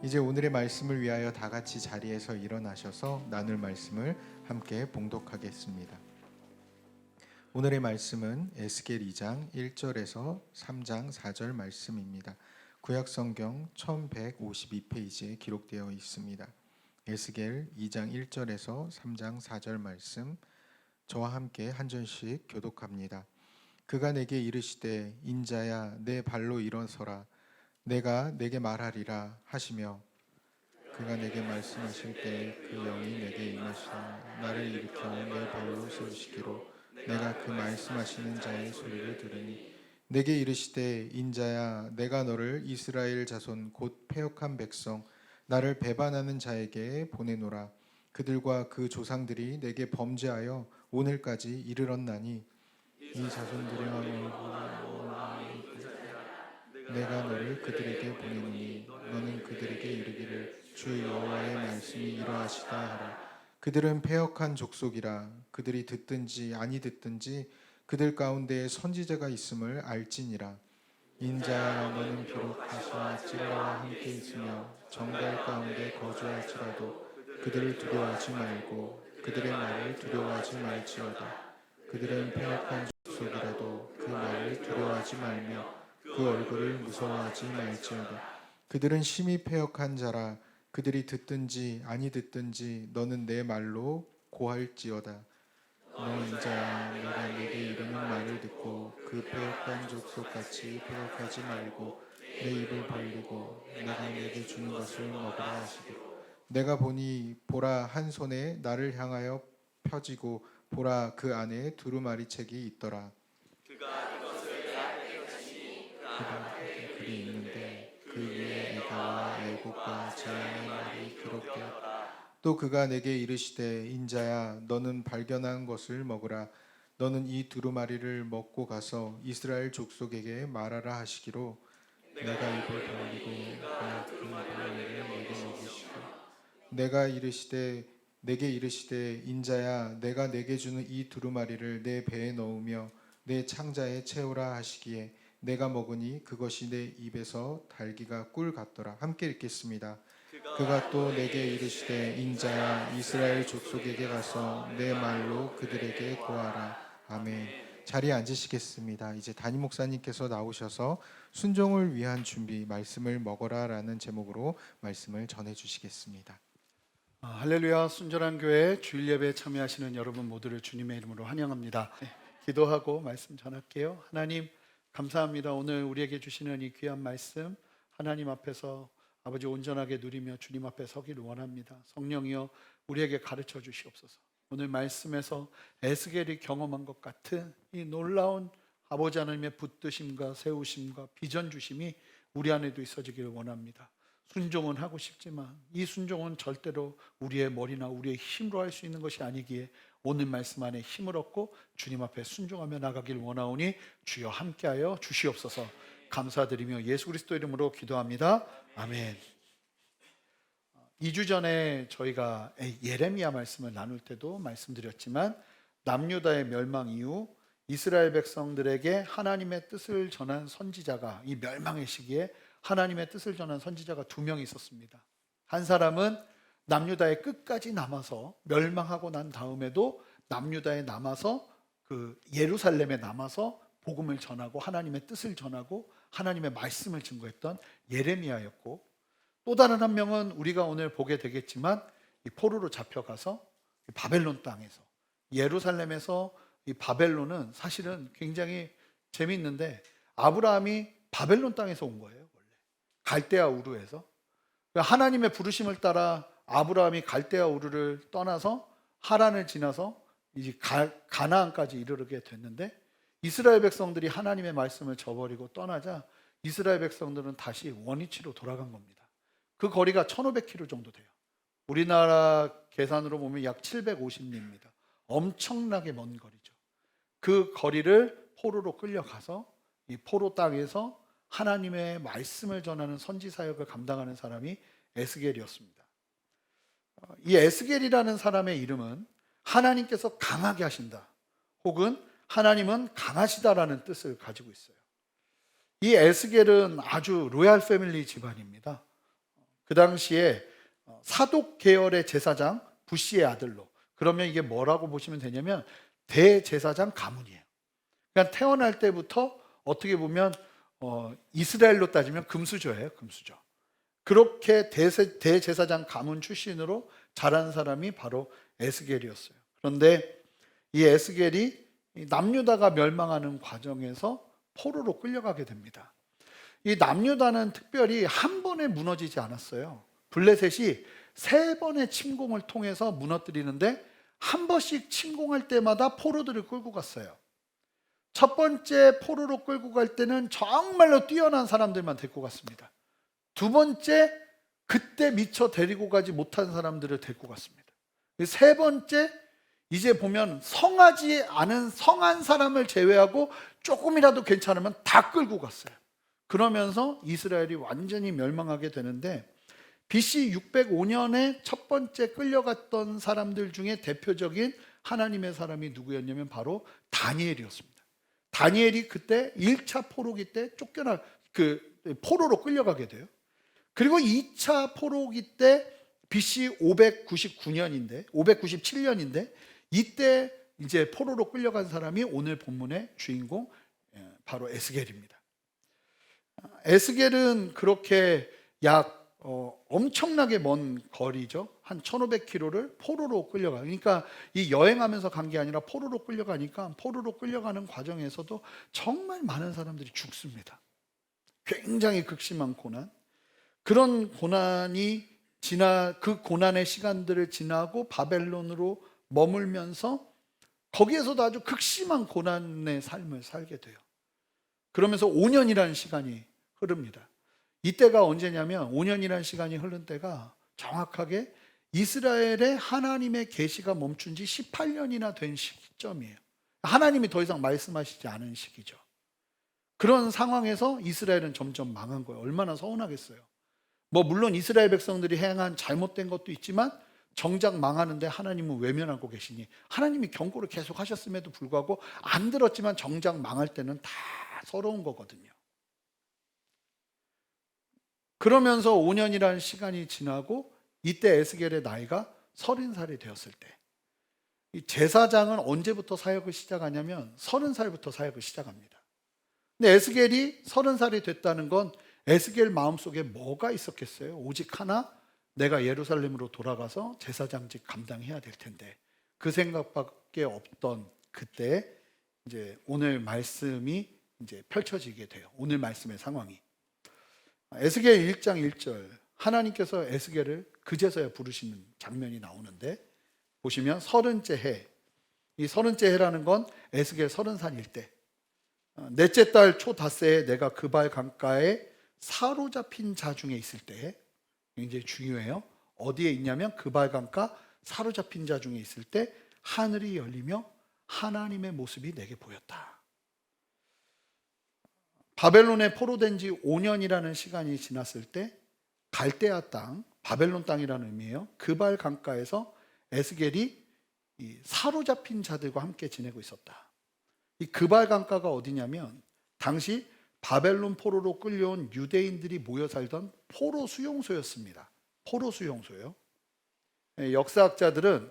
이제 오늘의 말씀을 위하여 다 같이 자리에서 일어나셔서 나눌 말씀을 함께 봉독하겠습니다. 오늘의 말씀은 에스겔 2장 1절에서 3장 4절 말씀입니다. 구약성경 1152페이지에 기록되어 있습니다. 에스겔 2장 1절에서 3장 4절 말씀, 저와 함께 한 절씩 교독합니다. 그가 내게 이르시되 인자야 내 발로 일어서라, 내가 내게 말하리라 하시며, 그가 내게 말씀하실 때 그 영이 내게 임하시나 나를 일으켜 내 발로 세우시기로 내가 그 말씀하시는 자의 소리를 들으니, 내게 이르시되 인자야 내가 너를 이스라엘 자손 곧 패역한 백성 나를 배반하는 자에게 보내노라. 그들과 그 조상들이 내게 범죄하여 오늘까지 이르렀나니 이 자손들의 내가 너를 그들에게 보내노니 너는 그들에게 이르기를 주 여호와의 말씀이 이러하시다 하라. 그들은 패역한 족속이라. 그들이 듣든지 아니 듣든지 그들 가운데에 선지자가 있음을 알지니라. 인자야 너는 비록 다시와 찔라와 함께 있으며 정갈 가운데 거주할지라도 그들을 두려워하지 말고 그들의 말을 두려워하지 말지어다. 그들은 패역한 족속이라도 그 말을 두려워하지 말며 그 얼굴을 무서워하지 말지어다. 그들은 심히 패역한 자라. 그들이 듣든지 아니 듣든지 너는 내 말로 고할지어다. 너 인자야 내가 네게 이르는 말을 듣고 그 패역한 족속같이 패역하지 말고 내 입을 벌리고 내가 네게 주는 것을 먹으라 하시고, 내가 보니 보라 한 손에 나를 향하여 펴지고 보라 그 안에 두루마리 책이 있더라. 글이 있는데 그 위에 이가와 애국과 재앙의 말이 기록되었다. 또 그가 내게 이르시되 인자야 너는 발견한 것을 먹으라. 너는 이 두루마리를 먹고 가서 이스라엘 족속에게 말하라 하시기로, 내가 입을 벌리고 그 두루마리를 내게 먹이시고, 내게 이르시되 인자야 내가 내게 주는 이 두루마리를 내 배에 넣으며 내 창자에 채우라 하시기에 내가 먹으니 그것이 내 입에서 달기가 꿀 같더라. 함께 읽겠습니다. 그가 또 내게 이르시되 인자야 이스라엘 족속에게 가서 내 말로 그들에게 고하라. 아멘. 자리에 앉으시겠습니다. 이제 담임 목사님께서 나오셔서 순종을 위한 준비, 말씀을 먹어라라는 제목으로 말씀을 전해 주시겠습니다. 할렐루야. 순전한 교회 주일 예배에 참여하시는 여러분 모두를 주님의 이름으로 환영합니다. 기도하고 말씀 전할게요. 하나님 감사합니다. 오늘 우리에게 주시는 이 귀한 말씀 하나님 앞에서 아버지 온전하게 누리며 주님 앞에 서기를 원합니다. 성령이여 우리에게 가르쳐 주시옵소서. 오늘 말씀에서 에스겔이 경험한 것 같은 이 놀라운 아버지 하나님의 붙드심과 세우심과 비전 주심이 우리 안에도 있어지기를 원합니다. 순종은 하고 싶지만 이 순종은 절대로 우리의 머리나 우리의 힘으로 할 수 있는 것이 아니기에 오늘 말씀 안에 힘을 얻고 주님 앞에 순종하며 나가길 원하오니 주여 함께하여 주시옵소서. 감사드리며 예수 그리스도 이름으로 기도합니다. 아멘. 2주 전에 저희가 예레미야 말씀을 나눌 때도 말씀드렸지만 남유다의 멸망 이후 이스라엘 백성들에게 하나님의 뜻을 전한 선지자가, 이 멸망의 시기에 하나님의 뜻을 전한 선지자가 2명이 있었습니다. 한 사람은 남유다의 끝까지 남아서 멸망하고 난 다음에도 남유다에 남아서 그 예루살렘에 남아서 복음을 전하고 하나님의 뜻을 전하고 하나님의 말씀을 증거했던 예레미야였고, 또 다른 한 명은 우리가 오늘 보게 되겠지만 이 포로로 잡혀가서 바벨론 땅에서, 예루살렘에서 이 바벨론은 사실은 굉장히 재미있는데 아브라함이 바벨론 땅에서 온 거예요. 원래 갈대아 우르에서. 하나님의 부르심을 따라 아브라함이 갈대아 우르를 떠나서 하란을 지나서 이제 가나안까지 이르게 됐는데, 이스라엘 백성들이 하나님의 말씀을 저버리고 떠나자 이스라엘 백성들은 다시 원위치로 돌아간 겁니다. 그 거리가 1500km 정도 돼요. 우리나라 계산으로 보면 약 750리입니다. 엄청나게 먼 거리죠. 그 거리를 포로로 끌려가서 이 포로 땅에서 하나님의 말씀을 전하는 선지 사역을 감당하는 사람이 에스겔이었습니다. 이 에스겔이라는 사람의 이름은 하나님께서 강하게 하신다, 혹은 하나님은 강하시다라는 뜻을 가지고 있어요. 이 에스겔은 아주 로얄 패밀리 집안입니다. 그 당시에 사독 계열의 제사장 부시의 아들로. 그러면 이게 뭐라고 보시면 되냐면 대제사장 가문이에요. 그러니까 태어날 때부터 어떻게 보면 이스라엘로 따지면 금수저예요, 금수저. 그렇게 대제사장 가문 출신으로 자란 사람이 바로 에스겔이었어요. 그런데 이 에스겔이 남유다가 멸망하는 과정에서 포로로 끌려가게 됩니다. 이 남유다는 특별히 한 번에 무너지지 않았어요. 블레셋이 3번의 침공을 통해서 무너뜨리는데 한 번씩 침공할 때마다 포로들을 끌고 갔어요. 첫 번째 포로로 끌고 갈 때는 정말로 뛰어난 사람들만 데리고 갔습니다. 두 번째, 그때 미처 데리고 가지 못한 사람들을 데리고 갔습니다. 세 번째, 이제 보면 성하지 않은 성한 사람을 제외하고 조금이라도 괜찮으면 다 끌고 갔어요. 그러면서 이스라엘이 완전히 멸망하게 되는데 BC 605년에 첫 번째 끌려갔던 사람들 중에 대표적인 하나님의 사람이 누구였냐면 바로 다니엘이었습니다. 다니엘이 그때 1차 포로기 때 포로로 끌려가게 돼요. 그리고 2차 포로기 때 BC 597년인데 이때 이제 포로로 끌려간 사람이 오늘 본문의 주인공 바로 에스겔입니다. 에스겔은 그렇게 약 엄청나게 먼 거리죠. 한 1500km를 포로로 끌려가요. 그러니까 이 여행하면서 간 게 아니라 포로로 끌려가니까 포로로 끌려가는 과정에서도 정말 많은 사람들이 죽습니다. 굉장히 극심한 고난. 그런 고난이 그 고난의 시간들을 지나고 바벨론으로 머물면서 거기에서도 아주 극심한 고난의 삶을 살게 돼요. 그러면서 5년이라는 시간이 흐릅니다. 이때가 언제냐면 5년이라는 시간이 흐른 때가 정확하게 이스라엘의 하나님의 계시가 멈춘 지 18년이나 된 시점이에요. 하나님이 더 이상 말씀하시지 않은 시기죠. 그런 상황에서 이스라엘은 점점 망한 거예요. 얼마나 서운하겠어요. 물론 이스라엘 백성들이 행한 잘못된 것도 있지만 정작 망하는데 하나님은 외면하고 계시니 하나님이 경고를 계속 하셨음에도 불구하고 안 들었지만 정작 망할 때는 다 서러운 거거든요. 그러면서 5년이라는 시간이 지나고 이때 에스겔의 나이가 30살이 되었을 때, 이 제사장은 언제부터 사역을 시작하냐면 30살부터 사역을 시작합니다. 근데 에스겔이 30살이 됐다는 건 에스겔 마음속에 뭐가 있었겠어요? 오직 하나, 내가 예루살렘으로 돌아가서 제사장직 감당해야 될 텐데, 그 생각밖에 없던 그때 이제 오늘 말씀이 이제 펼쳐지게 돼요. 오늘 말씀의 상황이. 에스겔 1장 1절, 하나님께서 에스겔을 그제서야 부르시는 장면이 나오는데 보시면 30째 해, 이 30째 해라는 건 에스겔 30살일 때, 넷째 달 초닷새에 내가 그발 강가에 사로잡힌 자 중에 있을 때, 굉장히 중요해요. 어디에 있냐면 그발 강가 사로잡힌 자 중에 있을 때 하늘이 열리며 하나님의 모습이 내게 보였다. 바벨론에 포로된 지 5년이라는 시간이 지났을 때 갈대아 땅, 바벨론 땅이라는 의미예요. 그발 강가에서 에스겔이 이 사로잡힌 자들과 함께 지내고 있었다. 이 그발 강가가 어디냐면 당시 바벨론 포로로 끌려온 유대인들이 모여 살던 포로 수용소였습니다. 포로 수용소요. 역사학자들은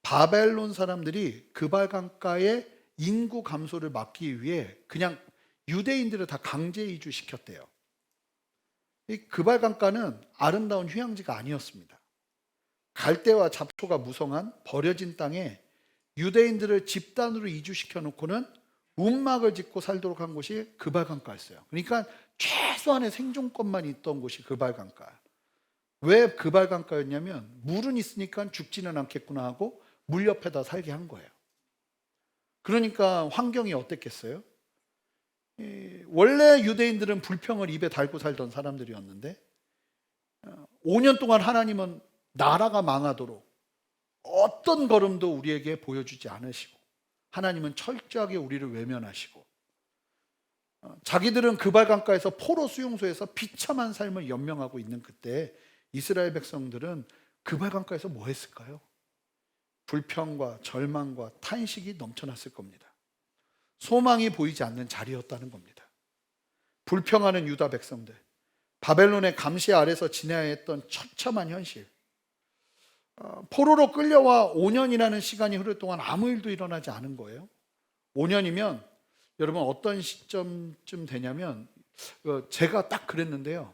바벨론 사람들이 그발 강가의 인구 감소를 막기 위해 그냥 유대인들을 다 강제 이주시켰대요. 이 그발 강가는 아름다운 휴양지가 아니었습니다. 갈대와 잡초가 무성한 버려진 땅에 유대인들을 집단으로 이주시켜 놓고는 움막을 짓고 살도록 한 곳이 그발 강가였어요. 그러니까 최소한의 생존권만 있던 곳이 그발 강가. 왜 그발 강가였냐면 물은 있으니까 죽지는 않겠구나 하고 물 옆에다 살게 한 거예요. 그러니까 환경이 어땠겠어요? 원래 유대인들은 불평을 입에 달고 살던 사람들이었는데 5년 동안 하나님은 나라가 망하도록 어떤 걸음도 우리에게 보여주지 않으시고 하나님은 철저하게 우리를 외면하시고 자기들은 그발 강가에서 포로 수용소에서 비참한 삶을 연명하고 있는 그때 이스라엘 백성들은 그발 강가에서 뭐 했을까요? 불평과 절망과 탄식이 넘쳐났을 겁니다. 소망이 보이지 않는 자리였다는 겁니다. 불평하는 유다 백성들, 바벨론의 감시 아래서 지내야 했던 처참한 현실. 포로로 끌려와 5년이라는 시간이 흐를 동안 아무 일도 일어나지 않은 거예요. 5년이면 여러분 어떤 시점쯤 되냐면 제가 딱 그랬는데요.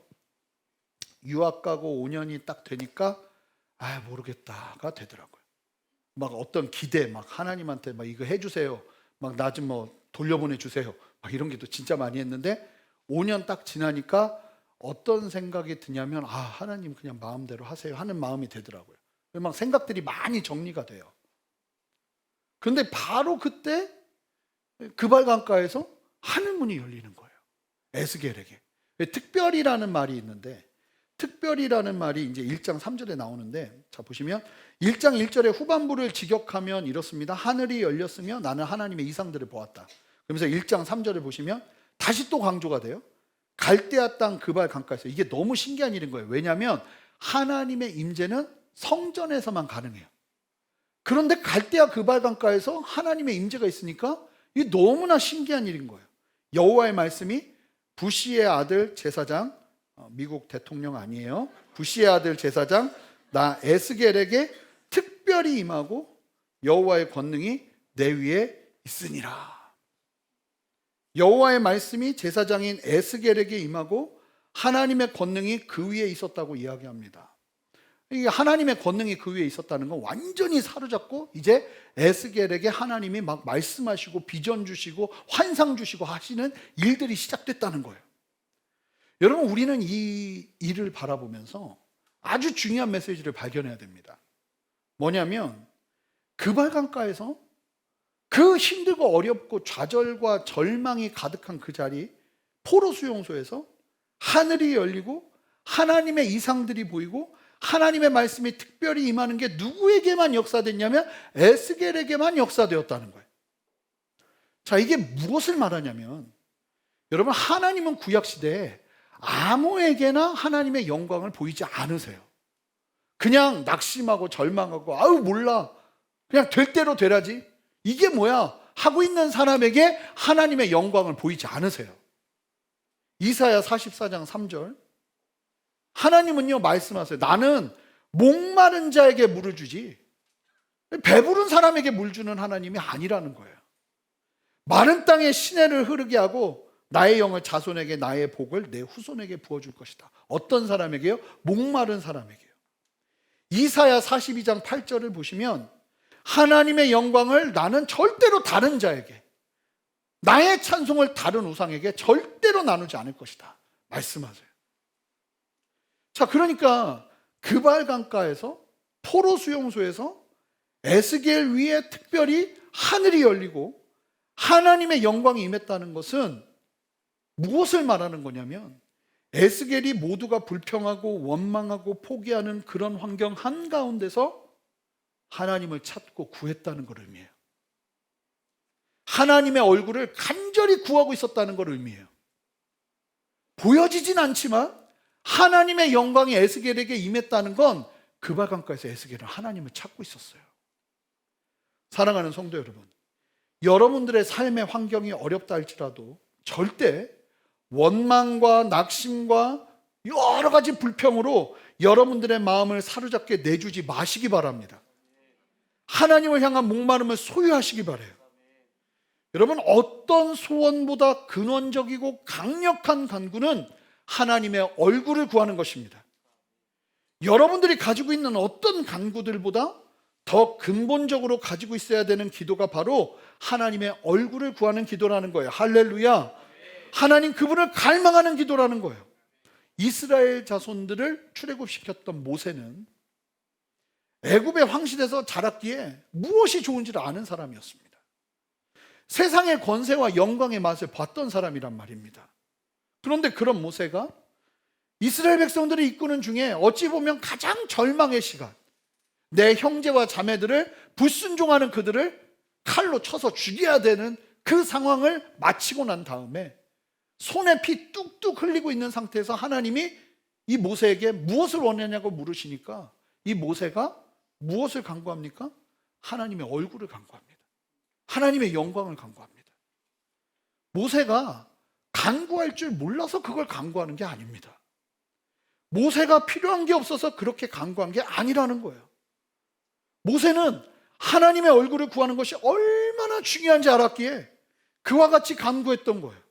유학 가고 5년이 딱 되니까 모르겠다가 되더라고요. 막 어떤 기대, 막 하나님한테 막 이거 해주세요, 막 나 좀 뭐 돌려보내 주세요, 막 이런 게 또 진짜 많이 했는데 5년 딱 지나니까 어떤 생각이 드냐면 하나님 그냥 마음대로 하세요 하는 마음이 되더라고요. 막 생각들이 많이 정리가 돼요. 그런데 바로 그때 그발 강가에서 하늘문이 열리는 거예요. 에스겔에게. 특별이라는 말이 있는데, 특별이라는 말이 이제 1장 3절에 나오는데, 자 보시면 1장 1절의 후반부를 직역하면 이렇습니다. 하늘이 열렸으며 나는 하나님의 이상들을 보았다. 그러면서 1장 3절을 보시면 다시 또 강조가 돼요. 갈대아 땅 그발 강가에서. 이게 너무 신기한 일인 거예요. 왜냐하면 하나님의 임재는 성전에서만 가능해요. 그런데 갈대아 그발 강가에서 하나님의 임재가 있으니까 이게 너무나 신기한 일인 거예요. 여호와의 말씀이 부시의 아들 제사장, 미국 대통령 아니에요, 부시의 아들 제사장 나 에스겔에게 특별히 임하고 여호와의 권능이 내 위에 있으니라. 여호와의 말씀이 제사장인 에스겔에게 임하고 하나님의 권능이 그 위에 있었다고 이야기합니다. 이게 하나님의 권능이 그 위에 있었다는 건 완전히 사로잡고 이제 에스겔에게 하나님이 막 말씀하시고 비전 주시고 환상 주시고 하시는 일들이 시작됐다는 거예요. 여러분, 우리는 이 일을 바라보면서 아주 중요한 메시지를 발견해야 됩니다. 뭐냐면 그발 강가에서 그 힘들고 어렵고 좌절과 절망이 가득한 그 자리, 포로 수용소에서 하늘이 열리고 하나님의 이상들이 보이고 하나님의 말씀이 특별히 임하는 게 누구에게만 역사됐냐면 에스겔에게만 역사되었다는 거예요. 자, 이게 무엇을 말하냐면, 여러분, 하나님은 구약시대에 아무에게나 하나님의 영광을 보이지 않으세요. 그냥 낙심하고 절망하고 몰라, 그냥 될 대로 되라지, 이게 뭐야 하고 있는 사람에게 하나님의 영광을 보이지 않으세요. 이사야 44장 3절, 하나님은요 말씀하세요. 나는 목마른 자에게 물을 주지 배부른 사람에게 물 주는 하나님이 아니라는 거예요. 마른 땅에 시내를 흐르게 하고 나의 영을 자손에게 나의 복을 내 후손에게 부어줄 것이다. 어떤 사람에게요? 목마른 사람에게요. 이사야 42장 8절을 보시면 하나님의 영광을 나는 절대로 다른 자에게, 나의 찬송을 다른 우상에게 절대로 나누지 않을 것이다 말씀하세요. 자, 그러니까 그발 강가에서, 포로 수용소에서 에스겔 위에 특별히 하늘이 열리고 하나님의 영광이 임했다는 것은 무엇을 말하는 거냐면, 에스겔이 모두가 불평하고 원망하고 포기하는 그런 환경 한가운데서 하나님을 찾고 구했다는 걸 의미해요. 하나님의 얼굴을 간절히 구하고 있었다는 걸 의미해요. 보여지진 않지만 하나님의 영광이 에스겔에게 임했다는 건 그발 강가에서 에스겔은 하나님을 찾고 있었어요. 사랑하는 성도 여러분, 여러분들의 삶의 환경이 어렵다 할지라도 절대 원망과 낙심과 여러 가지 불평으로 여러분들의 마음을 사로잡게 내주지 마시기 바랍니다. 하나님을 향한 목마름을 소유하시기 바라요. 여러분, 어떤 소원보다 근원적이고 강력한 간구는 하나님의 얼굴을 구하는 것입니다. 여러분들이 가지고 있는 어떤 간구들보다 더 근본적으로 가지고 있어야 되는 기도가 바로 하나님의 얼굴을 구하는 기도라는 거예요. 할렐루야. 하나님 그분을 갈망하는 기도라는 거예요. 이스라엘 자손들을 출애굽시켰던 모세는 애굽의 황실에서 자랐기에 무엇이 좋은지를 아는 사람이었습니다. 세상의 권세와 영광의 맛을 봤던 사람이란 말입니다. 그런데 그런 모세가 이스라엘 백성들을 이끄는 중에 어찌 보면 가장 절망의 시간, 내 형제와 자매들을 불순종하는 그들을 칼로 쳐서 죽여야 되는 그 상황을 마치고 난 다음에 손에 피 뚝뚝 흘리고 있는 상태에서 하나님이 이 모세에게 무엇을 원하냐고 물으시니까 이 모세가 무엇을 간구합니까? 하나님의 얼굴을 간구합니다. 하나님의 영광을 간구합니다. 모세가 간구할 줄 몰라서 그걸 간구하는 게 아닙니다. 모세가 필요한 게 없어서 그렇게 간구한 게 아니라는 거예요. 모세는 하나님의 얼굴을 구하는 것이 얼마나 중요한지 알았기에 그와 같이 간구했던 거예요.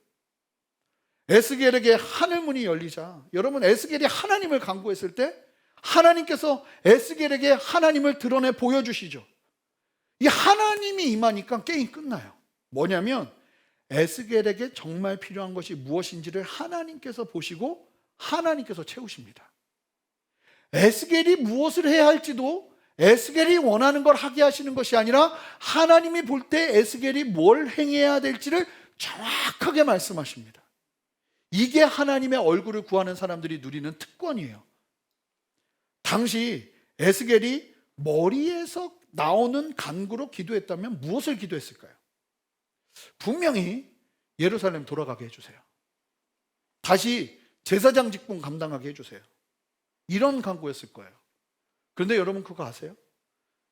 에스겔에게 하늘문이 열리자, 여러분, 에스겔이 하나님을 간구했을 때 하나님께서 에스겔에게 하나님을 드러내 보여주시죠. 이 하나님이 임하니까 게임 끝나요. 뭐냐면 에스겔에게 정말 필요한 것이 무엇인지를 하나님께서 보시고 하나님께서 채우십니다. 에스겔이 무엇을 해야 할지도 에스겔이 원하는 걸 하게 하시는 것이 아니라 하나님이 볼 때 에스겔이 뭘 행해야 될지를 정확하게 말씀하십니다. 이게 하나님의 얼굴을 구하는 사람들이 누리는 특권이에요. 당시 에스겔이 머리에서 나오는 간구로 기도했다면 무엇을 기도했을까요? 분명히 예루살렘 돌아가게 해주세요. 다시 제사장 직분 감당하게 해주세요. 이런 간구였을 거예요. 그런데 여러분 그거 아세요?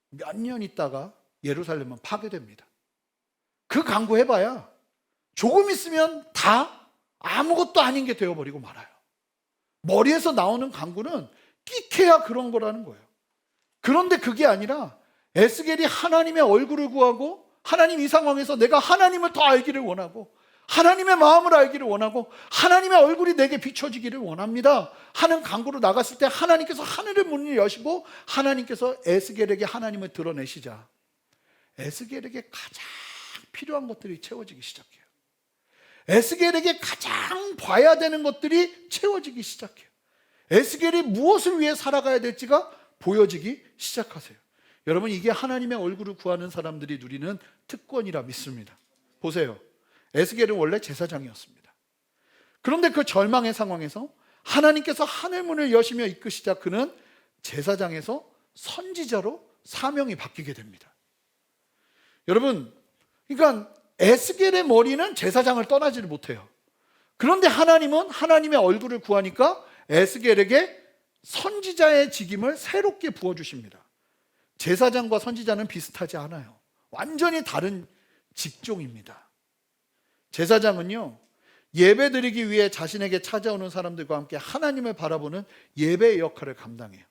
몇 년 있다가 예루살렘은 파괴됩니다. 그 간구 해봐야 조금 있으면 다 아무것도 아닌 게 되어버리고 말아요. 머리에서 나오는 간구는 끽해야 그런 거라는 거예요. 그런데 그게 아니라 에스겔이 하나님의 얼굴을 구하고, 하나님 이 상황에서 내가 하나님을 더 알기를 원하고, 하나님의 마음을 알기를 원하고, 하나님의 얼굴이 내게 비춰지기를 원합니다 하는 간구로 나갔을 때 하나님께서 하늘의 문을 여시고 하나님께서 에스겔에게 하나님을 드러내시자 에스겔에게 가장 필요한 것들이 채워지기 시작해요. 에스겔에게 가장 봐야 되는 것들이 채워지기 시작해요. 에스겔이 무엇을 위해 살아가야 될지가 보여지기 시작하세요. 여러분, 이게 하나님의 얼굴을 구하는 사람들이 누리는 특권이라 믿습니다. 보세요. 에스겔은 원래 제사장이었습니다. 그런데 그 절망의 상황에서 하나님께서 하늘문을 여시며 이끄시자 그는 제사장에서 선지자로 사명이 바뀌게 됩니다. 여러분, 그러니까 에스겔의 머리는 제사장을 떠나지를 못해요. 그런데 하나님은 하나님의 얼굴을 구하니까 에스겔에게 선지자의 직임을 새롭게 부어주십니다. 제사장과 선지자는 비슷하지 않아요. 완전히 다른 직종입니다. 제사장은요, 예배 드리기 위해 자신에게 찾아오는 사람들과 함께 하나님을 바라보는 예배의 역할을 감당해요.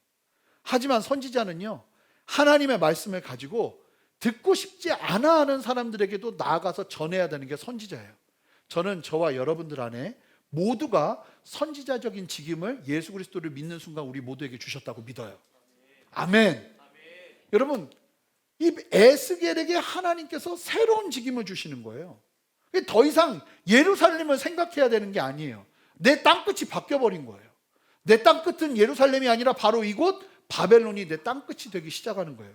하지만 선지자는요, 하나님의 말씀을 가지고 듣고 싶지 않아 하는 사람들에게도 나아가서 전해야 되는 게 선지자예요. 저는 저와 여러분들 안에 모두가 선지자적인 직임을 예수 그리스도를 믿는 순간 우리 모두에게 주셨다고 믿어요. 아멘. 여러분, 이 에스겔에게 하나님께서 새로운 직임을 주시는 거예요. 더 이상 예루살렘을 생각해야 되는 게 아니에요. 내 땅끝이 바뀌어버린 거예요. 내 땅끝은 예루살렘이 아니라 바로 이곳 바벨론이 내 땅끝이 되기 시작하는 거예요.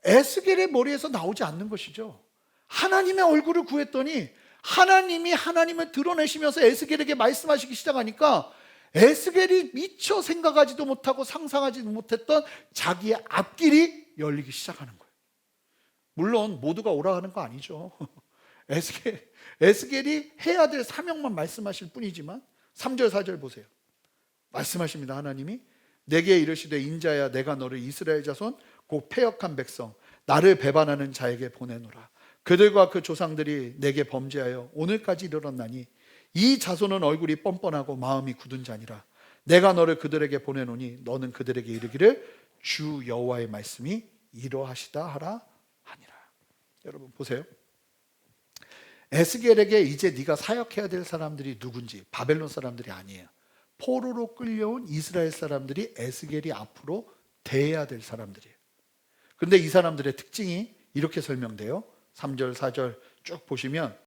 에스겔의 머리에서 나오지 않는 것이죠. 하나님의 얼굴을 구했더니 하나님이 하나님을 드러내시면서 에스겔에게 말씀하시기 시작하니까 에스겔이 미처 생각하지도 못하고 상상하지도 못했던 자기의 앞길이 열리기 시작하는 거예요. 물론 모두가 오라가는 거 아니죠. 에스겔이 해야 될 사명만 말씀하실 뿐이지만 3절 4절 보세요. 말씀하십니다. 하나님이 내게 이르시되 인자야 내가 너를 이스라엘 자손 곧 패역한 백성 나를 배반하는 자에게 보내노라. 그들과 그 조상들이 내게 범죄하여 오늘까지 이르렀나니 이 자손은 얼굴이 뻔뻔하고 마음이 굳은 자니라. 내가 너를 그들에게 보내노니 너는 그들에게 이르기를 주 여호와의 말씀이 이러하시다 하라 하니라. 여러분 보세요. 에스겔에게 이제 네가 사역해야 될 사람들이 누군지 바벨론 사람들이 아니에요. 포로로 끌려온 이스라엘 사람들이 에스겔이 앞으로 대해야 될 사람들이에요. 그런데 이 사람들의 특징이 이렇게 설명돼요. 3절 4절 쭉 보시면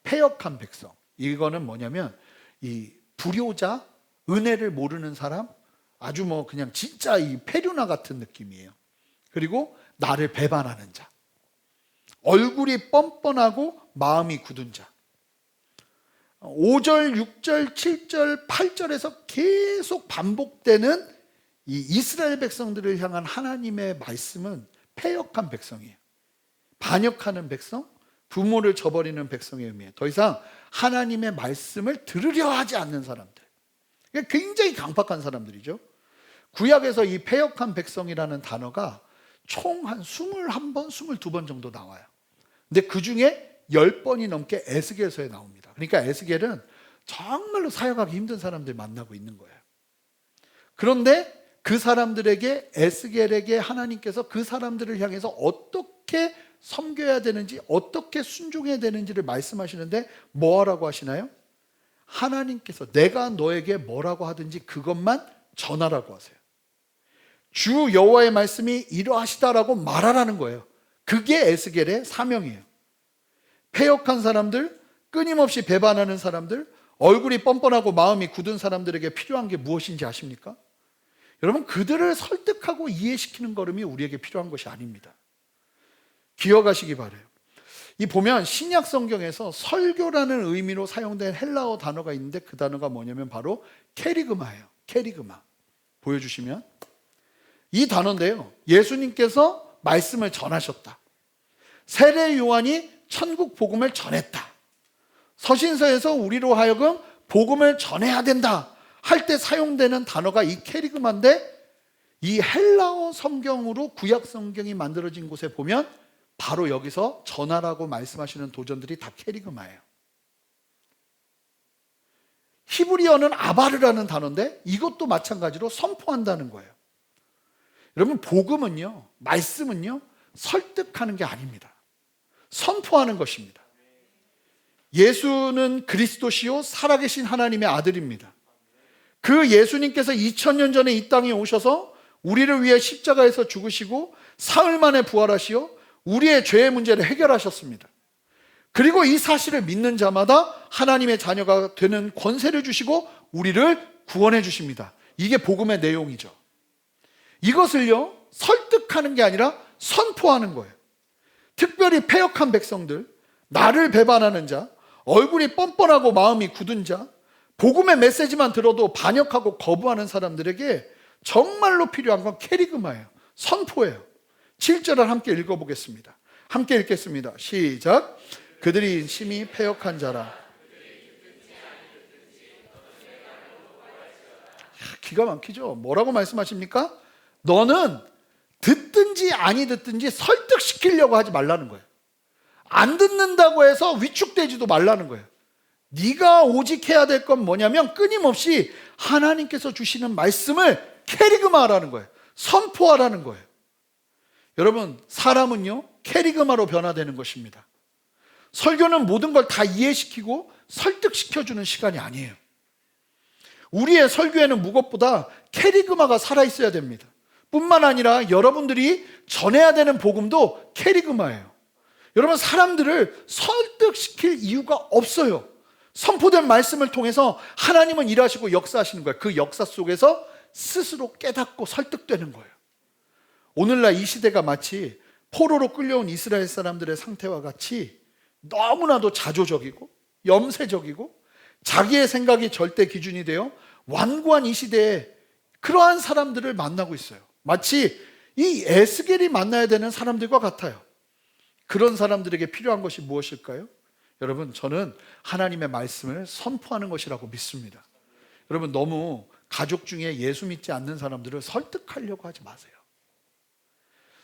패역한 백성, 이거는 뭐냐면 이 불효자, 은혜를 모르는 사람, 아주 뭐 그냥 진짜 이 페류나 같은 느낌이에요. 그리고 나를 배반하는 자, 얼굴이 뻔뻔하고 마음이 굳은 자. 5절, 6절, 7절, 8절에서 계속 반복되는 이 이스라엘 백성들을 향한 하나님의 말씀은 패역한 백성이에요. 반역하는 백성, 부모를 저버리는 백성의 의미예요. 더 이상 하나님의 말씀을 들으려 하지 않는 사람들. 굉장히 강팍한 사람들이죠. 구약에서 이 패역한 백성이라는 단어가 총 한 21번, 22번 정도 나와요. 근데 그 중에 10번이 넘게 에스겔서에 나옵니다. 그러니까 에스겔은 정말로 사역하기 힘든 사람들 만나고 있는 거예요. 그런데 그 사람들에게, 에스겔에게 하나님께서 그 사람들을 향해서 어떻게 섬겨야 되는지, 어떻게 순종해야 되는지를 말씀하시는데 뭐 하라고 하시나요? 하나님께서 내가 너에게 뭐라고 하든지 그것만 전하라고 하세요. 주 여호와의 말씀이 이러하시다라고 말하라는 거예요. 그게 에스겔의 사명이에요. 패역한 사람들, 끊임없이 배반하는 사람들, 얼굴이 뻔뻔하고 마음이 굳은 사람들에게 필요한 게 무엇인지 아십니까? 여러분, 그들을 설득하고 이해시키는 걸음이 우리에게 필요한 것이 아닙니다. 기억하시기 바라요. 이 보면 신약 성경에서 설교라는 의미로 사용된 헬라어 단어가 있는데 그 단어가 뭐냐면 바로 케리그마예요. 케리그마. 보여주시면 이 단어인데요, 예수님께서 말씀을 전하셨다. 세례 요한이 천국 복음을 전했다. 서신서에서 우리로 하여금 복음을 전해야 된다 할 때 사용되는 단어가 이 케리그마인데, 이 헬라어 성경으로 구약 성경이 만들어진 곳에 보면 바로 여기서 전하라고 말씀하시는 도전들이 다 케리그마예요. 히브리어는 아바르라는 단어인데 이것도 마찬가지로 선포한다는 거예요. 여러분, 복음은요, 말씀은요, 설득하는 게 아닙니다. 선포하는 것입니다. 예수는 그리스도시요 살아계신 하나님의 아들입니다. 그 예수님께서 2000년 전에 이 땅에 오셔서 우리를 위해 십자가에서 죽으시고 사흘 만에 부활하시어 우리의 죄의 문제를 해결하셨습니다. 그리고 이 사실을 믿는 자마다 하나님의 자녀가 되는 권세를 주시고 우리를 구원해 주십니다. 이게 복음의 내용이죠. 이것을요, 설득하는 게 아니라 선포하는 거예요. 특별히 패역한 백성들, 나를 배반하는 자, 얼굴이 뻔뻔하고 마음이 굳은 자, 복음의 메시지만 들어도 반역하고 거부하는 사람들에게 정말로 필요한 건 케리그마예요. 선포예요. 7절을 함께 읽어보겠습니다. 함께 읽겠습니다. 시작. 그들이 심히 패역한 자라. 기가 막히죠. 뭐라고 말씀하십니까? 너는 듣든지 아니 듣든지 설득시키려고 하지 말라는 거예요. 안 듣는다고 해서 위축되지도 말라는 거예요. 네가 오직 해야 될 건 뭐냐면 끊임없이 하나님께서 주시는 말씀을 케리그마하라는 거예요. 선포하라는 거예요. 여러분, 사람은요, 케리그마로 변화되는 것입니다. 설교는 모든 걸 다 이해시키고 설득시켜주는 시간이 아니에요. 우리의 설교에는 무엇보다 케리그마가 살아있어야 됩니다. 뿐만 아니라 여러분들이 전해야 되는 복음도 케리그마예요. 여러분, 사람들을 설득시킬 이유가 없어요. 선포된 말씀을 통해서 하나님은 일하시고 역사하시는 거예요. 그 역사 속에서 스스로 깨닫고 설득되는 거예요. 오늘날 이 시대가 마치 포로로 끌려온 이스라엘 사람들의 상태와 같이 너무나도 자조적이고 염세적이고 자기의 생각이 절대 기준이 되어 완고한 이 시대에 그러한 사람들을 만나고 있어요. 마치 이 에스겔이 만나야 되는 사람들과 같아요. 그런 사람들에게 필요한 것이 무엇일까요? 여러분, 저는 하나님의 말씀을 선포하는 것이라고 믿습니다. 여러분, 너무 가족 중에 예수 믿지 않는 사람들을 설득하려고 하지 마세요.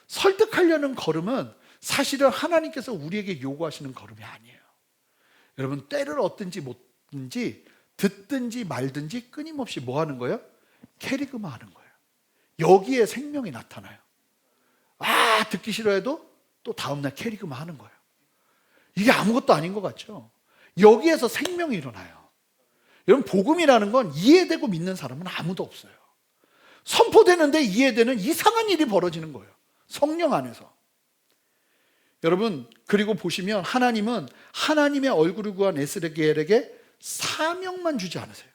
설득하려는 걸음은 사실은 하나님께서 우리에게 요구하시는 걸음이 아니에요. 여러분, 때를 얻든지 못든지 듣든지 말든지 끊임없이 뭐 하는 거예요? 케리그마 하는 거예요. 여기에 생명이 나타나요. 듣기 싫어해도 또 다음날 케리그마 하는 거예요. 이게 아무것도 아닌 것 같죠? 여기에서 생명이 일어나요. 여러분, 복음이라는 건 이해되고 믿는 사람은 아무도 없어요. 선포되는데 이해되는 이상한 일이 벌어지는 거예요. 성령 안에서. 여러분, 그리고 보시면 하나님은 하나님의 얼굴을 구한 에스겔에게 사명만 주지 않으세요.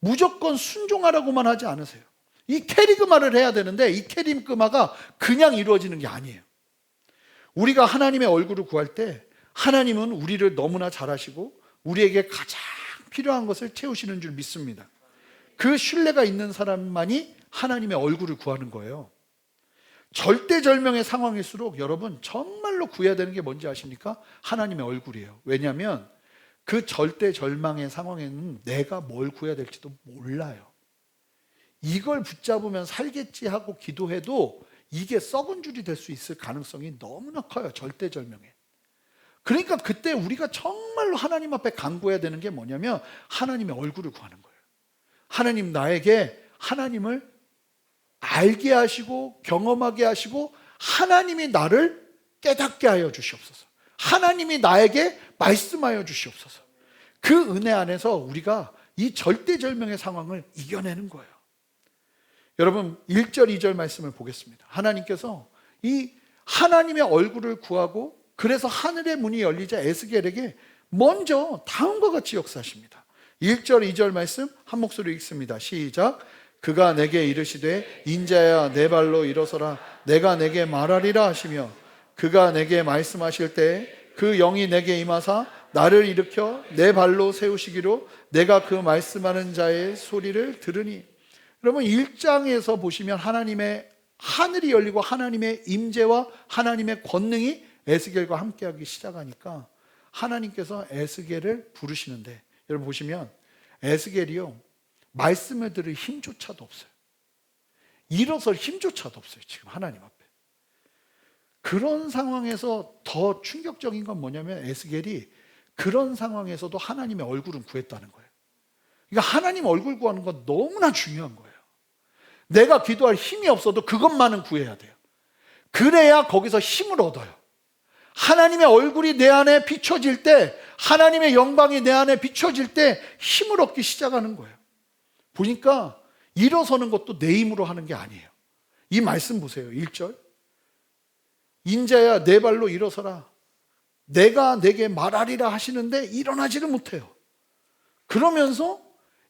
무조건 순종하라고만 하지 않으세요. 이 케리그마를 해야 되는데 이 케리그마가 그냥 이루어지는 게 아니에요. 우리가 하나님의 얼굴을 구할 때 하나님은 우리를 너무나 잘 아시고 우리에게 가장 필요한 것을 채우시는 줄 믿습니다. 그 신뢰가 있는 사람만이 하나님의 얼굴을 구하는 거예요. 절대절명의 상황일수록 여러분 정말로 구해야 되는 게 뭔지 아십니까? 하나님의 얼굴이에요. 왜냐하면 그 절대절망의 상황에는 내가 뭘 구해야 될지도 몰라요. 이걸 붙잡으면 살겠지 하고 기도해도 이게 썩은 줄이 될 수 있을 가능성이 너무나 커요. 절대절명에. 그러니까 그때 우리가 정말로 하나님 앞에 간구해야 되는 게 뭐냐면 하나님의 얼굴을 구하는 거예요. 하나님, 나에게 하나님을 알게 하시고 경험하게 하시고 하나님이 나를 깨닫게 하여 주시옵소서. 하나님이 나에게 말씀하여 주시옵소서. 그 은혜 안에서 우리가 이 절대절명의 상황을 이겨내는 거예요. 여러분 1절 2절 말씀을 보겠습니다. 하나님께서 이 하나님의 얼굴을 구하고 그래서 하늘의 문이 열리자 에스겔에게 먼저 다음과 같이 역사하십니다. 1절 2절 말씀 한 목소리 읽습니다. 시작. 그가 내게 이르시되 인자야 내 발로 일어서라 내가 내게 말하리라 하시며 그가 내게 말씀하실 때 그 영이 내게 임하사 나를 일으켜 내 발로 세우시기로 내가 그 말씀하는 자의 소리를 들으니. 여러분 1장에서 보시면 하나님의 하늘이 열리고 하나님의 임재와 하나님의 권능이 에스겔과 함께하기 시작하니까 하나님께서 에스겔을 부르시는데 여러분 보시면 에스겔이요 말씀을 들을 힘조차도 없어요. 일어설 힘조차도 없어요. 지금 하나님 앞에. 그런 상황에서 더 충격적인 건 뭐냐면 에스겔이 그런 상황에서도 하나님의 얼굴은 구했다는 거예요. 그러니까 하나님 얼굴 구하는 건 너무나 중요한 거예요. 내가 기도할 힘이 없어도 그것만은 구해야 돼요. 그래야 거기서 힘을 얻어요. 하나님의 얼굴이 내 안에 비춰질 때, 하나님의 영광이 내 안에 비춰질 때 힘을 얻기 시작하는 거예요. 보니까 일어서는 것도 내 힘으로 하는 게 아니에요. 이 말씀 보세요. 1절. 인자야 내 발로 일어서라 내가 내게 말하리라 하시는데 일어나지를 못해요. 그러면서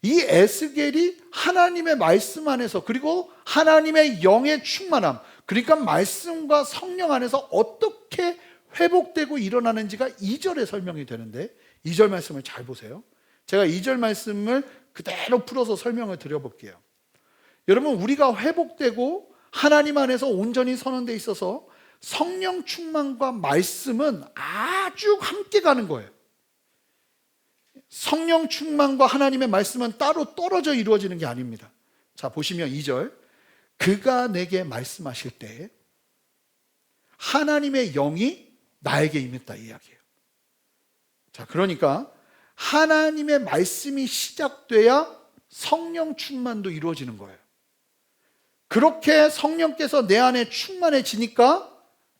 이 에스겔이 하나님의 말씀 안에서 그리고 하나님의 영의 충만함, 그러니까 말씀과 성령 안에서 어떻게 회복되고 일어나는지가 2절에 설명이 되는데 2절 말씀을 잘 보세요. 제가 2절 말씀을 그대로 풀어서 설명을 드려볼게요. 여러분 우리가 회복되고 하나님 안에서 온전히 서는 데 있어서 성령 충만과 말씀은 아주 함께 가는 거예요. 성령 충만과 하나님의 말씀은 따로 떨어져 이루어지는 게 아닙니다. 자 보시면 2절 그가 내게 말씀하실 때 하나님의 영이 나에게 임했다 이 이야기예요. 자 그러니까 하나님의 말씀이 시작돼야 성령 충만도 이루어지는 거예요. 그렇게 성령께서 내 안에 충만해지니까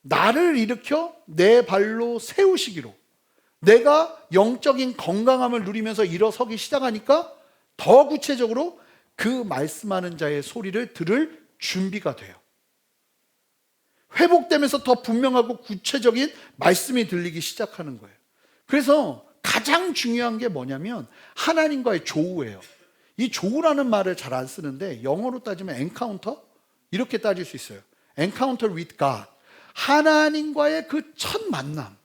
나를 일으켜 내 발로 세우시기로 내가 영적인 건강함을 누리면서 일어서기 시작하니까 더 구체적으로 그 말씀하는 자의 소리를 들을 준비가 돼요. 회복되면서 더 분명하고 구체적인 말씀이 들리기 시작하는 거예요. 그래서 가장 중요한 게 뭐냐면 하나님과의 조우예요. 이 조우라는 말을 잘 안 쓰는데 영어로 따지면 encounter? 이렇게 따질 수 있어요. encounter with God. 하나님과의 그 첫 만남.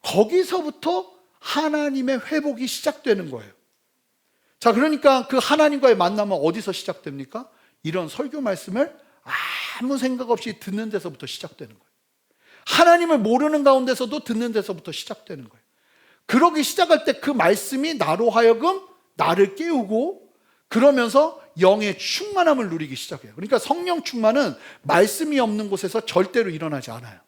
거기서부터 하나님의 회복이 시작되는 거예요. 자, 그러니까 그 하나님과의 만남은 어디서 시작됩니까? 이런 설교 말씀을 아무 생각 없이 듣는 데서부터 시작되는 거예요. 하나님을 모르는 가운데서도 듣는 데서부터 시작되는 거예요. 그러기 시작할 때 그 말씀이 나로 하여금 나를 깨우고 그러면서 영의 충만함을 누리기 시작해요. 그러니까 성령 충만은 말씀이 없는 곳에서 절대로 일어나지 않아요.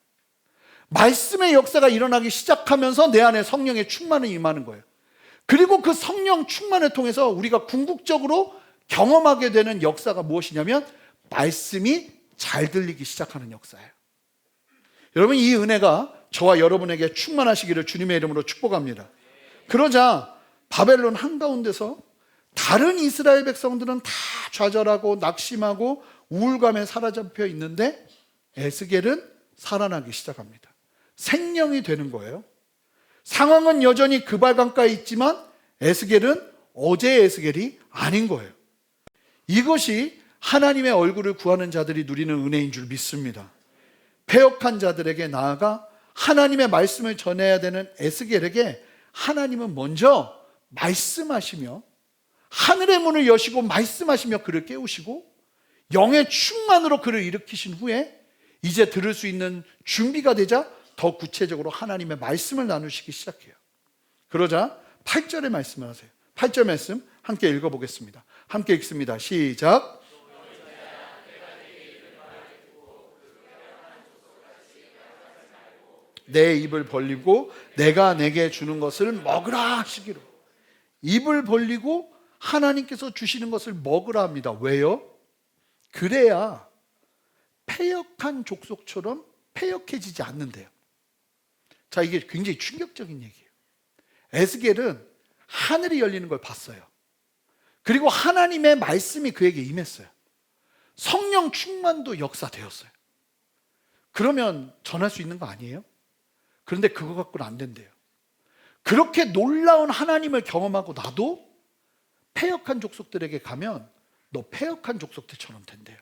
말씀의 역사가 일어나기 시작하면서 내 안에 성령의 충만이 임하는 거예요. 그리고 그 성령 충만을 통해서 우리가 궁극적으로 경험하게 되는 역사가 무엇이냐면 말씀이 잘 들리기 시작하는 역사예요. 여러분 이 은혜가 저와 여러분에게 충만하시기를 주님의 이름으로 축복합니다. 그러자 바벨론 한가운데서 다른 이스라엘 백성들은 다 좌절하고 낙심하고 우울감에 사로잡혀 있는데 에스겔은 살아나기 시작합니다. 생명이 되는 거예요. 상황은 여전히 그발강가에 있지만 에스겔은 어제의 에스겔이 아닌 거예요. 이것이 하나님의 얼굴을 구하는 자들이 누리는 은혜인 줄 믿습니다. 패역한 자들에게 나아가 하나님의 말씀을 전해야 되는 에스겔에게 하나님은 먼저 말씀하시며 하늘의 문을 여시고 말씀하시며 그를 깨우시고 영의 충만으로 그를 일으키신 후에 이제 들을 수 있는 준비가 되자 더 구체적으로 하나님의 말씀을 나누시기 시작해요. 그러자 8절의 말씀을 하세요. 8절 말씀 함께 읽어보겠습니다. 함께 읽습니다. 시작. 내 입을 벌리고 내가 내게 주는 것을 먹으라 하시기로. 입을 벌리고 하나님께서 주시는 것을 먹으라 합니다. 왜요? 그래야 패역한 족속처럼 패역해지지 않는데요. 자, 이게 굉장히 충격적인 얘기예요. 에스겔은 하늘이 열리는 걸 봤어요. 그리고 하나님의 말씀이 그에게 임했어요. 성령 충만도 역사되었어요. 그러면 전할 수 있는 거 아니에요? 그런데 그거 갖고는 안 된대요. 그렇게 놀라운 하나님을 경험하고 나도 패역한 족속들에게 가면 너 패역한 족속들처럼 된대요.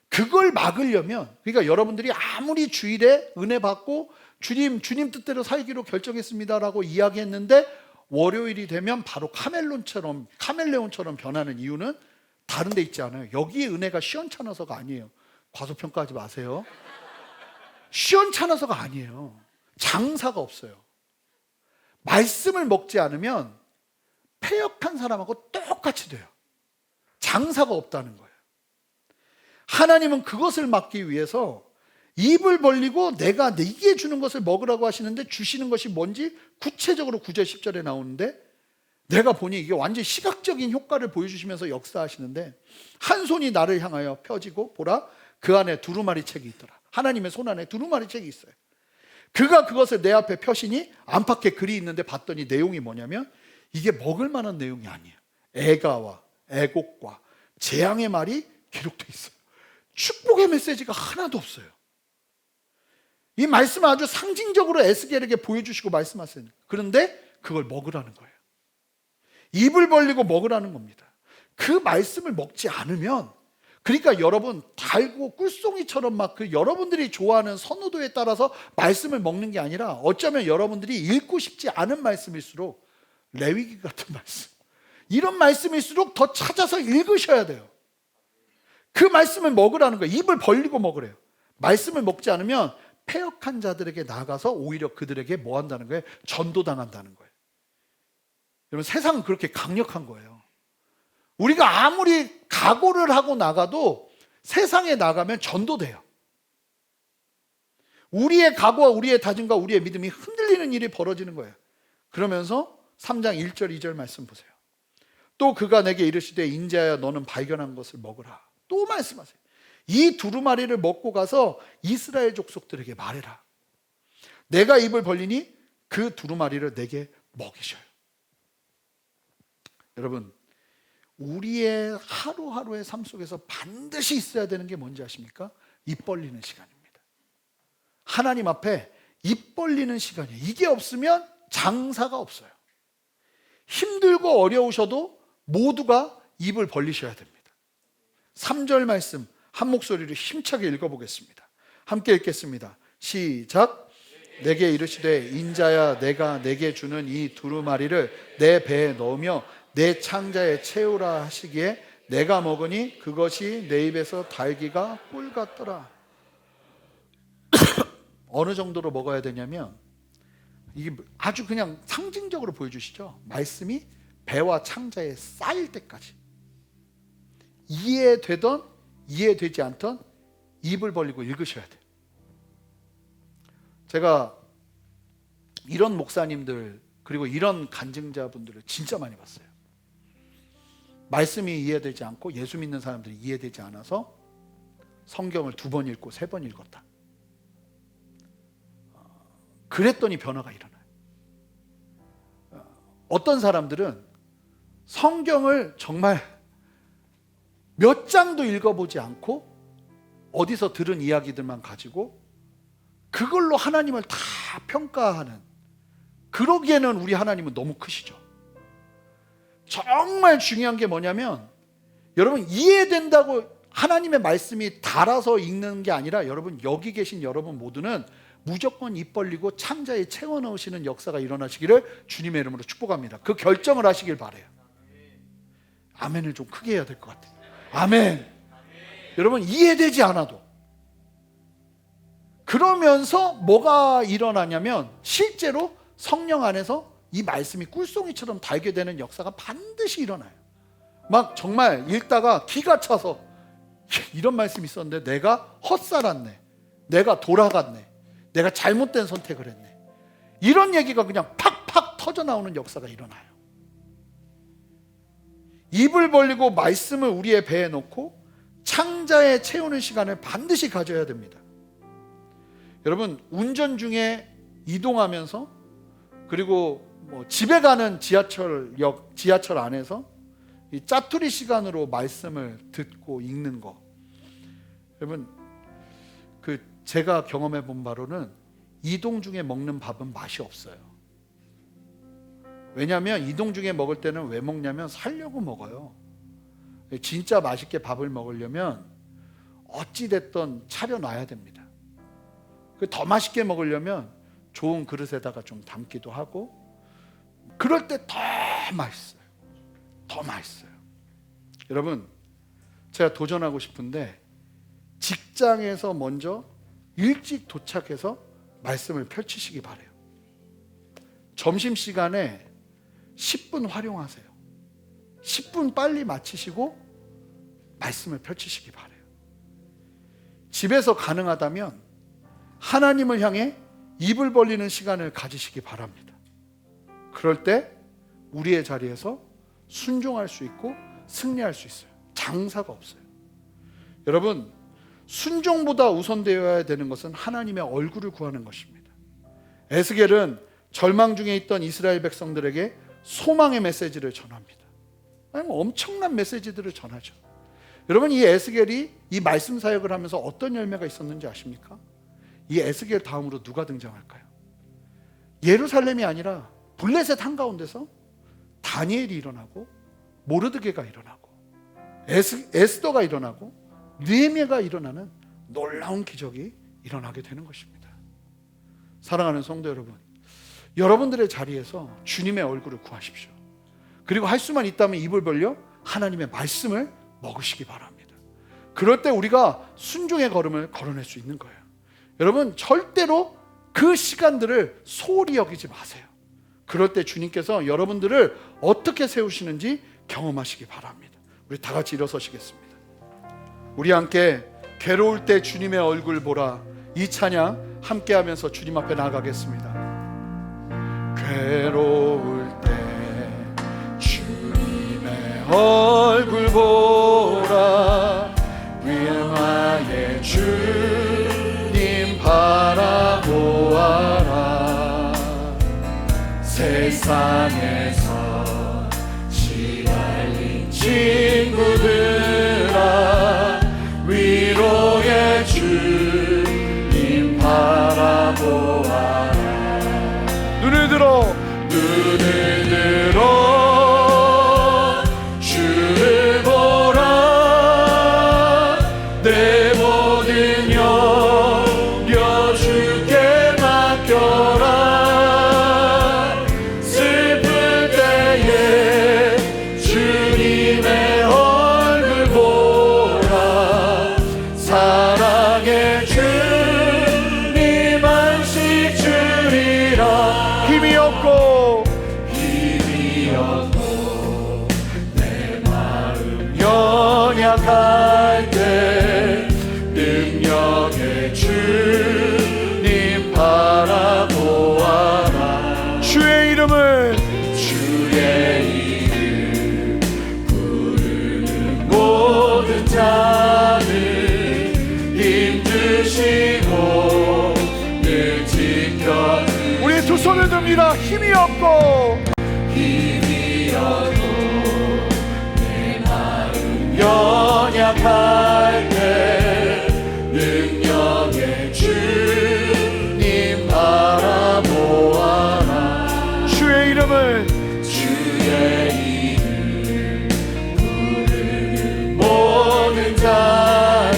그걸 막으려면, 그러니까 여러분들이 아무리 주일에 은혜 받고 주님 뜻대로 살기로 결정했습니다라고 이야기했는데 월요일이 되면 바로 카멜레온처럼 변하는 이유는 다른 데 있지 않아요. 여기에 은혜가 시원찮아서가 아니에요. 과소평가하지 마세요. 시원찮아서가 아니에요. 장사가 없어요. 말씀을 먹지 않으면 패역한 사람하고 똑같이 돼요. 장사가 없다는 거예요. 하나님은 그것을 막기 위해서 입을 벌리고 내가 네게 주는 것을 먹으라고 하시는데 주시는 것이 뭔지 구체적으로 9절 10절에 나오는데 내가 보니 이게 완전히 시각적인 효과를 보여주시면서 역사하시는데 한 손이 나를 향하여 펴지고 보라 그 안에 두루마리 책이 있더라. 하나님의 손 안에 두루마리 책이 있어요. 그가 그것을 내 앞에 펴시니 안팎에 글이 있는데 봤더니 내용이 뭐냐면 이게 먹을 만한 내용이 아니에요. 애가와 애곡과 재앙의 말이 기록되어 있어요. 축복의 메시지가 하나도 없어요. 이 말씀을 아주 상징적으로 에스겔에게 보여주시고 말씀하세요. 그런데 그걸 먹으라는 거예요. 입을 벌리고 먹으라는 겁니다. 그 말씀을 먹지 않으면, 그러니까 여러분 달고 꿀송이처럼 막 그 여러분들이 좋아하는 선호도에 따라서 말씀을 먹는 게 아니라 어쩌면 여러분들이 읽고 싶지 않은 말씀일수록 레위기 같은 말씀, 이런 말씀일수록 더 찾아서 읽으셔야 돼요. 그 말씀을 먹으라는 거예요. 입을 벌리고 먹으래요. 말씀을 먹지 않으면 패역한 자들에게 나가서 오히려 그들에게 뭐 한다는 거예요? 전도당한다는 거예요. 여러분 세상은 그렇게 강력한 거예요. 우리가 아무리 각오를 하고 나가도 세상에 나가면 전도돼요. 우리의 각오와 우리의 다짐과 우리의 믿음이 흔들리는 일이 벌어지는 거예요. 그러면서 3장 1절 2절 말씀 보세요. 또 그가 내게 이르시되 인자야 너는 발견한 것을 먹으라. 또 말씀하세요. 이 두루마리를 먹고 가서 이스라엘 족속들에게 말해라. 내가 입을 벌리니 그 두루마리를 내게 먹이셔요. 여러분 우리의 하루하루의 삶 속에서 반드시 있어야 되는 게 뭔지 아십니까? 입 벌리는 시간입니다. 하나님 앞에 입 벌리는 시간이에요. 이게 없으면 장사가 없어요. 힘들고 어려우셔도 모두가 입을 벌리셔야 됩니다. 3절 말씀 한 목소리로 힘차게 읽어보겠습니다. 함께 읽겠습니다. 시작. 내게 이르시되 인자야 내가 내게 주는 이 두루마리를 내 배에 넣으며 내 창자에 채우라 하시기에 내가 먹으니 그것이 내 입에서 달기가 꿀 같더라. 어느 정도로 먹어야 되냐면 이게 아주 그냥 상징적으로 보여주시죠. 말씀이 배와 창자에 쌓일 때까지 이해되던 이해되지 않던 입을 벌리고 읽으셔야 돼요. 제가 이런 목사님들 그리고 이런 간증자분들을 진짜 많이 봤어요. 말씀이 이해되지 않고 예수 믿는 사람들이 이해되지 않아서 성경을 2번 읽고 3번 읽었다. 그랬더니 변화가 일어나요. 어떤 사람들은 성경을 정말 몇 장도 읽어보지 않고 어디서 들은 이야기들만 가지고 그걸로 하나님을 다 평가하는, 그러기에는 우리 하나님은 너무 크시죠. 정말 중요한 게 뭐냐면 여러분 이해된다고 하나님의 말씀이 달아서 읽는 게 아니라 여러분 여기 계신 여러분 모두는 무조건 입 벌리고 창자에 채워 넣으시는 역사가 일어나시기를 주님의 이름으로 축복합니다. 그 결정을 하시길 바라요. 아멘을 좀 크게 해야 될 것 같아요. 아멘. 여러분 이해되지 않아도 그러면서 뭐가 일어나냐면 실제로 성령 안에서 이 말씀이 꿀송이처럼 달게 되는 역사가 반드시 일어나요. 막 정말 읽다가 기가 차서 이런 말씀이 있었는데 내가 헛살았네, 내가 돌아갔네, 내가 잘못된 선택을 했네, 이런 얘기가 그냥 팍팍 터져 나오는 역사가 일어나요. 입을 벌리고 말씀을 우리의 배에 넣고 창자에 채우는 시간을 반드시 가져야 됩니다. 여러분, 운전 중에 이동하면서, 그리고 집에 가는 지하철역, 지하철 안에서 이 짜투리 시간으로 말씀을 듣고 읽는 거, 여러분, 제가 경험해 본 바로는 이동 중에 먹는 밥은 맛이 없어요. 왜냐하면 이동 중에 먹을 때는 왜 먹냐면 살려고 먹어요. 진짜 맛있게 밥을 먹으려면 어찌됐든 차려놔야 됩니다. 더 맛있게 먹으려면 좋은 그릇에다가 좀 담기도 하고, 그럴 때 더 맛있어요. 더 맛있어요. 여러분, 제가 도전하고 싶은데 직장에서 먼저 일찍 도착해서 말씀을 펼치시기 바래요. 점심시간에 10분 활용하세요. 10분 빨리 마치시고 말씀을 펼치시기 바래요. 집에서 가능하다면 하나님을 향해 입을 벌리는 시간을 가지시기 바랍니다. 그럴 때 우리의 자리에서 순종할 수 있고 승리할 수 있어요. 장사가 없어요. 여러분, 순종보다 우선되어야 되는 것은 하나님의 얼굴을 구하는 것입니다. 에스겔은 절망 중에 있던 이스라엘 백성들에게 소망의 메시지를 전합니다. 엄청난 메시지들을 전하죠. 여러분, 이 에스겔이 이 말씀 사역을 하면서 어떤 열매가 있었는지 아십니까? 이 에스겔 다음으로 누가 등장할까요? 예루살렘이 아니라 블레셋 한가운데서 다니엘이 일어나고, 모르드게가 일어나고, 에스더가 일어나고, 느헤미야가 일어나는 놀라운 기적이 일어나게 되는 것입니다. 사랑하는 성도 여러분, 여러분들의 자리에서 주님의 얼굴을 구하십시오. 그리고 할 수만 있다면 입을 벌려 하나님의 말씀을 먹으시기 바랍니다. 그럴 때 우리가 순종의 걸음을 걸어낼 수 있는 거예요. 여러분, 절대로 그 시간들을 소홀히 여기지 마세요. 그럴 때 주님께서 여러분들을 어떻게 세우시는지 경험하시기 바랍니다. 우리 다 같이 일어서시겠습니다. 우리 함께 괴로울 때 주님의 얼굴 보라, 이 찬양 함께 하면서 주님 앞에 나아가겠습니다. 괴로울 때 주님의 얼굴 보라, 위마의 주님 바라보아라. 세상에서 시달린 친구들아, 위로의 주님 바라보아라. 눈을 들어 주를 보라. 내 모든 염려 주께 맡겨라. 슬플 때에 주님의 얼굴 보라. 사랑의 주님 안식 주리라. 힘이 없고 내 마음 연약할 때 능력의 주님 바라보아라. 주의 이름 부르는 모든 자는 힘주시고 늘 지켜. 우리 두 손을 듭니다. 힘이 없고 내 마음 연약할 때 능력의 주님 바라보아라. 주의 이름 부르는 모든 자는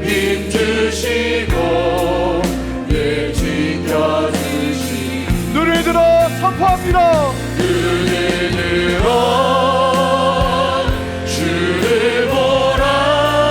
힘주시고 늘 지켜주시. 눈을 들어 선포합니다. 눈을 들어 주를 보라.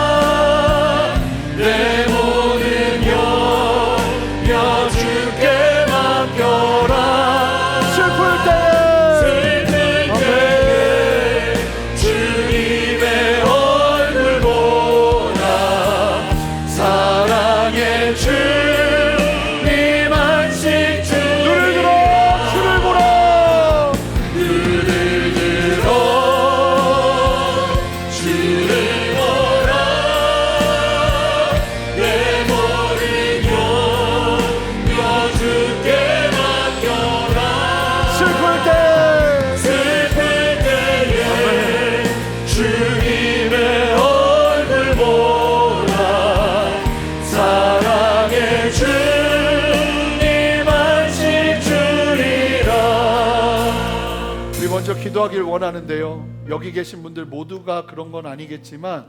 기도하길 원하는데요, 여기 계신 분들 모두가 그런 건 아니겠지만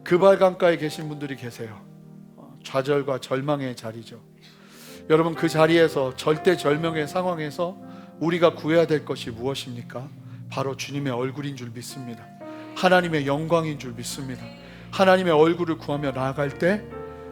그발강가에 계신 분들이 계세요. 좌절과 절망의 자리죠. 여러분, 그 자리에서 절대절명의 상황에서 우리가 구해야 될 것이 무엇입니까? 바로 주님의 얼굴인 줄 믿습니다. 하나님의 영광인 줄 믿습니다. 하나님의 얼굴을 구하며 나아갈 때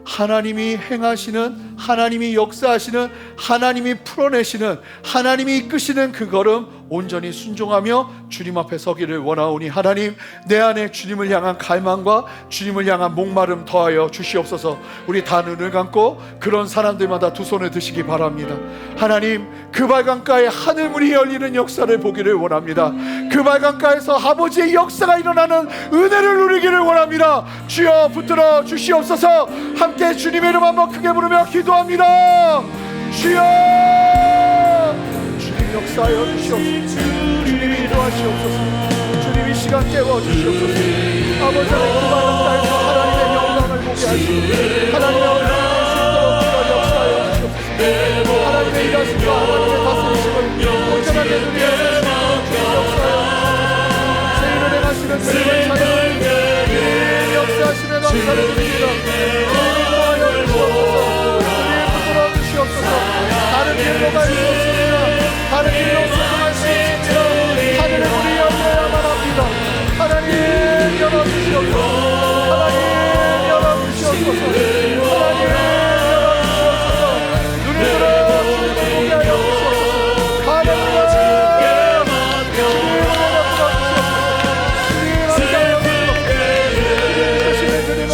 하나님이 행하시는, 하나님이 역사하시는, 하나님이 풀어내시는, 하나님이 이끄시는 그 걸음 온전히 순종하며 주님 앞에 서기를 원하오니 하나님, 내 안에 주님을 향한 갈망과 주님을 향한 목마름 더하여 주시옵소서. 우리 다 눈을 감고 그런 사람들마다 두 손을 드시기 바랍니다. 하나님, 그 발강가에 하늘문이 열리는 역사를 보기를 원합니다. 그 발강가에서 아버지의 역사가 일어나는 은혜를 누리기를 원합니다. 주여 붙들어 주시옵소서. 함께 주님의 이름 한번 크게 부르며 기도합니다. 주여, 주님 역사하여 주시옵소서. 주님이 인도하시옵소서. 주님 이 시간 깨워 주시옵소서. 아버지, 그 발강가에서 하나님의 영광을 보게 하시고 하나님의 얼굴을 볼 수 있도록 주여 역사하여 주시옵소서. 하나님의 일하심과 하나님의 다스리심을 온전하게 누리며 주여 역사하여 주시옵소서. 새 일을 행하시는 주님을 찬양합니다. 주님 역사하심에 감사를 드립니다. 주님 주옵소서. 주님 붙들어 주시옵소서. 다른 길로 갈 수 없습니다. 다른 길로 순종할 수 없습니다. 하늘의 문이 열려야만 합니다. 하나님 열어주시옵소서. 하나님 열어주시옵소서. 하나님 열어주시옵소서. 눈을 들어 주님을 보게 하여 주시옵소서. 할렐루야. 주님 열어주시옵소서. 주님 함께하여 주시옵소서. 주님 주님을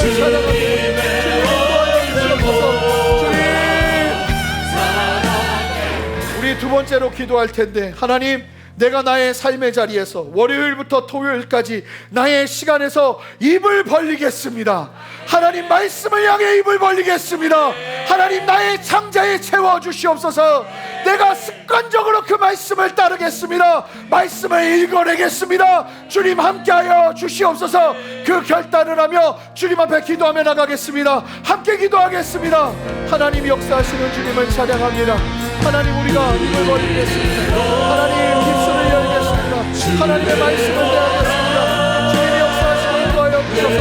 찬양합니다. 우리 두 번째로 기도할 텐데, 하나님, 내가 나의 삶의 자리에서 월요일부터 토요일까지 나의 시간에서 입을 벌리겠습니다. 하나님, 말씀을 향해 입을 벌리겠습니다. 하나님, 나의 창자에 채워주시옵소서. 내가 습관적으로 그 말씀을 따르겠습니다. 말씀을 읽어내겠습니다. 주님 함께하여 주시옵소서. 그 결단을 하며 주님 앞에 기도하며 나가겠습니다. 함께 기도하겠습니다. 하나님 역사하시는 주님을 찬양합니다. 하나님, 우리가 입을 벌리겠습니다. 하나님, 입술을 열겠습니다. 하나님의 말씀을 대하겠습니다. 주님이 역사하시는 인도하여 주셔서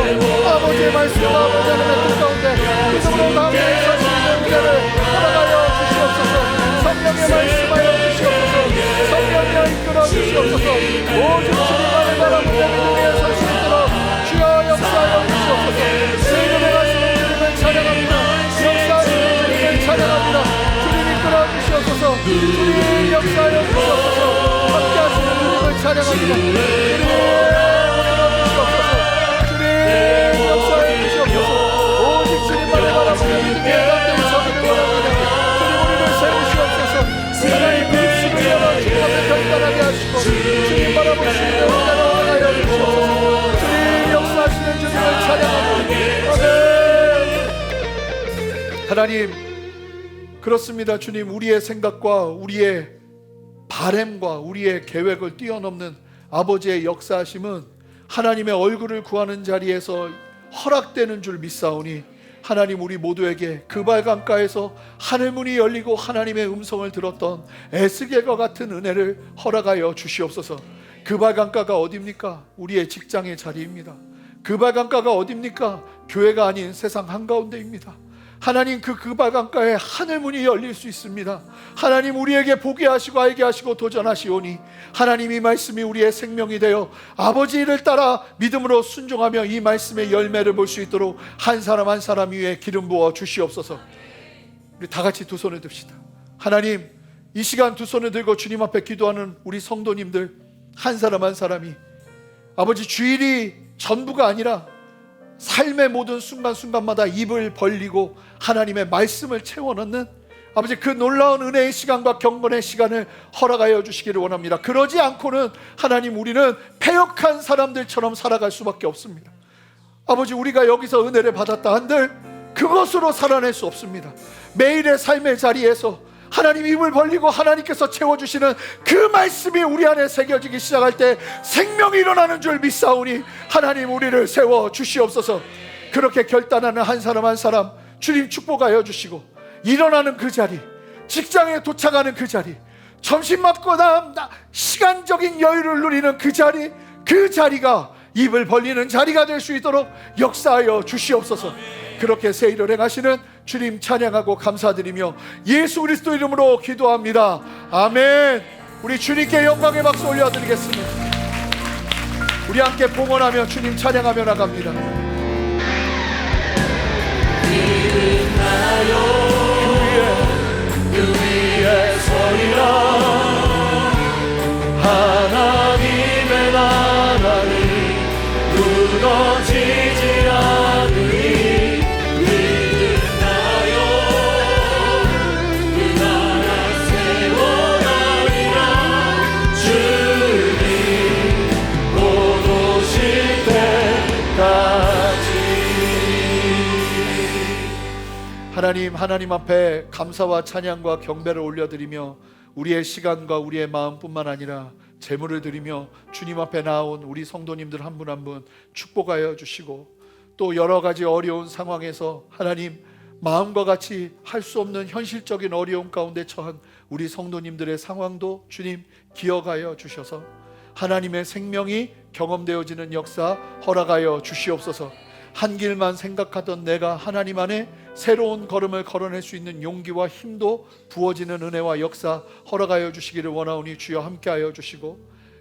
아버지의 말씀과 아버지 하나님의 뜻 가운데 믿음으로 가운데 있어지는 은혜를 허락하여 주시옵소서. 성령의 말씀하여 주시옵소서. 성령이여 이끌어 주시옵소서. 오직 주님만을 바라보며 믿음 위에 설 수 있도록 주여 역사하여 주시옵소서. 새 이름에 가시는 주님을 찬양합니다. 역사하시는 주님을 찬양합니다. 주님 이끌어 주시옵소서. 주님 역사하여 주시옵소서. 함께 하시는 주님을 찬양합니다. 주님 이끌어 주시옵소서. 주님 역사하여 주시옵소서. 오직 주님만을 바라보며 믿음 위에 가운데 서기를 원합니다. 하나님, 그 입술을 열어 주님 앞에 결단하게 하시고 주님 바라보시는 은혜로 하여 주시옵소서. 주님 역사하시는 주님을 찬양합니다. 아멘. 하나님, 그렇습니다. 주님, 우리의 생각과 우리의 바램과 우리의 계획을 뛰어넘는 아버지의 역사하심은 하나님의 얼굴을 구하는 자리에서 허락되는 줄 믿사오니 하나님, 우리 모두에게 그 발강가에서 하늘문이 열리고 하나님의 음성을 들었던 에스겔과 같은 은혜를 허락하여 주시옵소서. 그 발강가가 어디입니까? 우리의 직장의 자리입니다. 그 발강가가 어디입니까? 교회가 아닌 세상 한가운데입니다. 하나님, 그 발강가에 하늘문이 열릴 수 있습니다. 하나님, 우리에게 보게 하시고 알게 하시고 도전하시오니 하나님, 이 말씀이 우리의 생명이 되어 아버지 일을 따라 믿음으로 순종하며 이 말씀의 열매를 볼 수 있도록 한 사람 한 사람 위에 기름 부어 주시옵소서. 우리 다 같이 두 손을 듭시다. 하나님, 이 시간 두 손을 들고 주님 앞에 기도하는 우리 성도님들 한 사람 한 사람이 아버지, 주일이 전부가 아니라 삶의 모든 순간순간마다 입을 벌리고 하나님의 말씀을 채워넣는 아버지, 그 놀라운 은혜의 시간과 경건의 시간을 허락하여 주시기를 원합니다. 그러지 않고는 하나님, 우리는 패역한 사람들처럼 살아갈 수밖에 없습니다. 아버지, 우리가 여기서 은혜를 받았다 한들 그것으로 살아낼 수 없습니다. 매일의 삶의 자리에서 하나님 입을 벌리고 하나님께서 채워주시는 그 말씀이 우리 안에 새겨지기 시작할 때 생명이 일어나는 줄 믿사오니 하나님, 우리를 세워 주시옵소서. 그렇게 결단하는 한 사람 한 사람 주님 축복하여 주시고 일어나는 그 자리, 직장에 도착하는 그 자리, 점심 먹고 시간적인 여유를 누리는 그 자리가 입을 벌리는 자리가 될 수 있도록 역사하여 주시옵소서. 그렇게 새 일을 행하시는 주님 찬양하고 감사드리며 예수 그리스도 이름으로 기도합니다. 아멘. 우리 주님께 영광의 박수 올려드리겠습니다. 우리 함께 봉헌하며 주님 찬양하며 나갑니다. 그 위에 서리라. 하나님의 나라를 무너지지 않으리. 믿나요? 그 나라 세워가리라. 주님 곧 오실 때까지. 하나님 앞에 감사와 찬양과 경배를 올려드리며 우리의 시간과 우리의 마음뿐만 아니라 재물을 드리며 주님 앞에 나온 우리 성도님들 한 분 한 분 축복하여 주시고, 또 여러 가지 어려운 상황에서 하나님 마음과 같이 할 수 없는 현실적인 어려움 가운데 처한 우리 성도님들의 상황도 주님 기억하여 주셔서 하나님의 생명이 경험되어지는 역사 허락하여 주시옵소서. 한 길만 생각하던 내가 하나님 안에 새로운 걸음을 걸어낼 수 있는 용기와 힘도 부어지는 은혜와 역사 허락하여 주시기를 원하오니 주여 함께하여 주시고,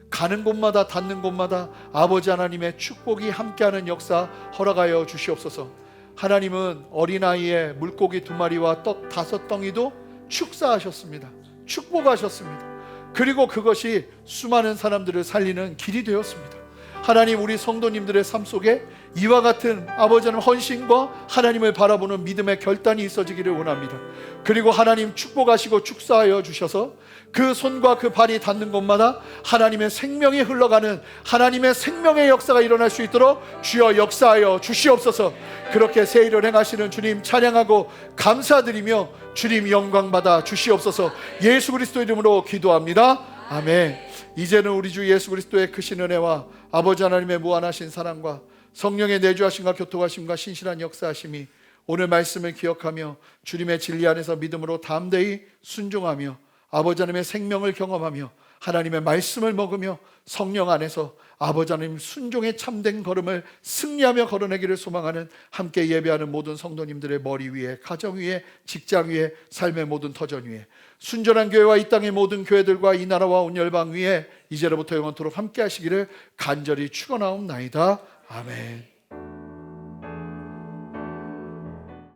가는 곳마다 닿는 곳마다 아버지 하나님의 축복이 함께하는 역사 허락하여 주시옵소서. 하나님은 어린아이의 물고기 2마리와 떡 5덩이도 축사하셨습니다. 축복하셨습니다. 그리고 그것이 수많은 사람들을 살리는 길이 되었습니다. 하나님, 우리 성도님들의 삶 속에 이와 같은 아버지 하나님 헌신과 하나님을 바라보는 믿음의 결단이 있어지기를 원합니다. 그리고 하나님 축복하시고 축사하여 주셔서 그 손과 그 발이 닿는 곳마다 하나님의 생명이 흘러가는 하나님의 생명의 역사가 일어날 수 있도록 주여 역사하여 주시옵소서. 그렇게 새 일을 행하시는 주님 찬양하고 감사드리며 주님 영광 받아 주시옵소서. 예수 그리스도 이름으로 기도합니다. 아멘. 이제는 우리 주 예수 그리스도의 크신 은혜와 아버지 하나님의 무한하신 사랑과 성령의 내주하심과 교통하심과 신실한 역사하심이 오늘 말씀을 기억하며 주님의 진리 안에서 믿음으로 담대히 순종하며 아버지 하나님의 생명을 경험하며 하나님의 말씀을 먹으며 성령 안에서 아버지 하나님 순종의 참된 걸음을 승리하며 걸어내기를 소망하는 함께 예배하는 모든 성도님들의 머리 위에, 가정 위에, 직장 위에, 삶의 모든 터전 위에, 순전한 교회와 이 땅의 모든 교회들과 이 나라와 온 열방 위에 이제로부터 영원토록 함께 하시기를 간절히 축원하옵나이다. 아멘.